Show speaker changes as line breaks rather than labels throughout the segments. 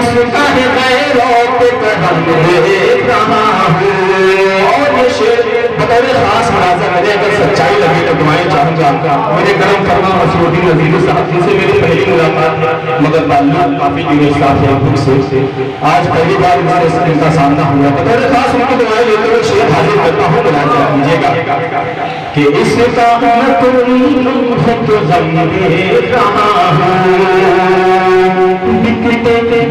इसका है गैरों पे करम देख रहा हूँ। और ये शेर बतौर खास मुलाज़ा मेरे अगर सच्चाई लगे तो दुआएं चाहूँगा। मेरे करम फरमा नसीरुद्दीन नज़ीरी साहब जिनसे मेरी पहली मुलाकात है, मगर ताल्लुक काफ़ी दिनों साथ है उनसे। आज पहली बार मुझसे इनका सामना हुआ। बतौर खास उनकी दुआएं लेकर मैं शेर हाजिर करता हूँ, मुलाज़ा कीजिएगा कि इसका मैं तो गम देख रहा हूँ। बिकते हुए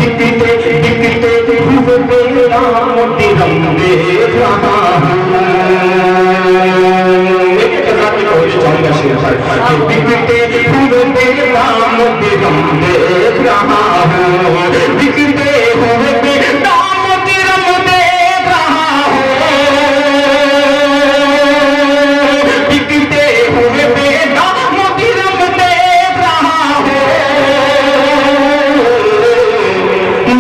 मेरा दिरम देख रहा हूँ। बिकते हुए मेरा दिरम देख रहा हूँ। बिकते हुए मेरा दिरम देख रहा हूँ। बिकते हुए मेरा दिरम देख रहा हूँ।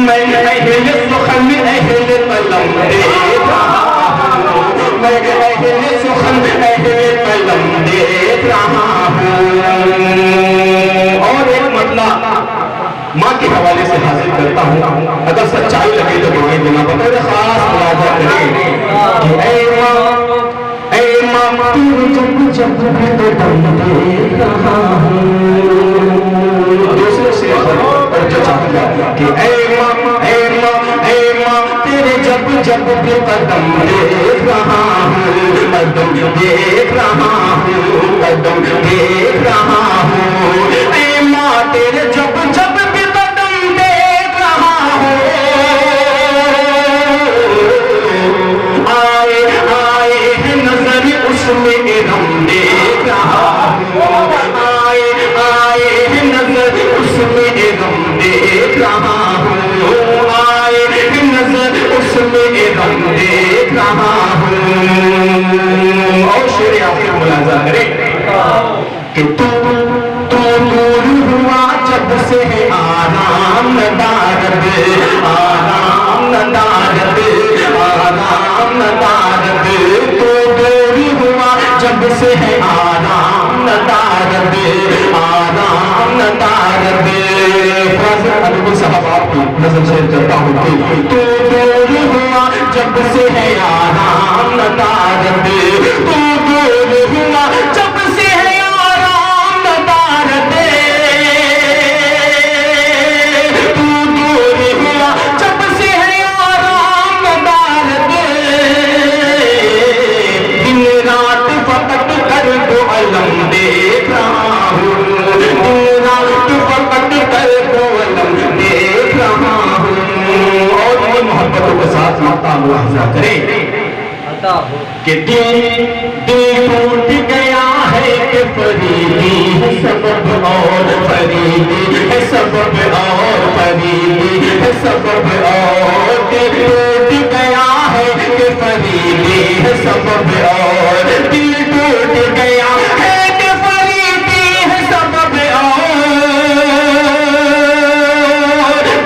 मैं अहल सुखन अहल कलम देख रहा हूँ। मैं अहल सुखन अहल कलम देख रहा हूँ। और एक मतलब माँ के हवाले से हासिल करता हूँ, अगर सच्चाई लगे तो दुआएं देना। बतौर खास मुलाज़ा करें कि ऐ माँ तू जब भी तो दम देख रहा हूँ। दूसरे से और जो चाहूँगा कि ऐ माँ तेरे जब भी कदम देख रहा हूँ। कदम देख रहा हूँ। कदम देख रहा हूँ। ऐ माँ तेरे जब भी कदम देख रहा हूँ। आए है नजर उसमें इरम देख रहा हूँ। आए है नजर उसमें इरम देख रहा हूँ। आए है नजर उसमें इरम देख रहा हूँ। और शेर आखिर मुलाज़ा करें कि तू दूर हुआ जब से है आराम नदारद, आराम नदारद, आराम नदारद। तू दूर हुआ जब से है आराम नदारद, आराम नदारद। अनुभव साहब आपकी नजर शेयर करता हूँ कि तू दूर हुआ जब से है आराम नदारद। तू दूर हुआ जब से है आराम नदारद। तू दूर हुआ जब से है आराम नदारद। दिन रात फकत कर दो अलम देख रहा हूँ। दिन रात फकत कर दो अलम देख रहा हूँ। और ये मोहब्बतों के साथ माता मुलाहिजा करें कि दिल टूट गया है कि फरीदी है सबब और फरीदी है सबब और फरीदी है सबब और। दिल टूट गया है कि फरीदी है सबब और। दिल टूट गया है कि फरीदी है सबब और।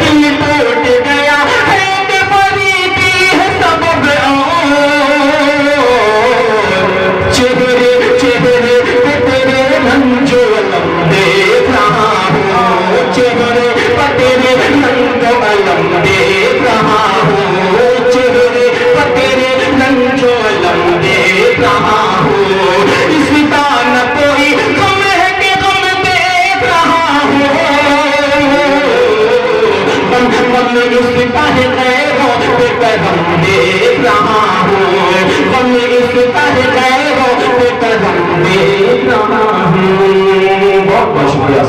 दिल टूट गया है कि फरीदी है सबब और। चेहरे पे तेरे रंजो अलम देख रहा हूँ। चेहरे पे तेरे रंजो अलम देख रहा हूँ। चेहरे पे तेरे रंजो अलम देख रहा हूँ। इसका न कोई गम है कि गम देख रहा हूँ। गम इसका है गैरों पे करम देख रहा हूँ। गम इसका है गैरों पे करम देख रहा हूँ। बहुत बहुत शुक्रिया।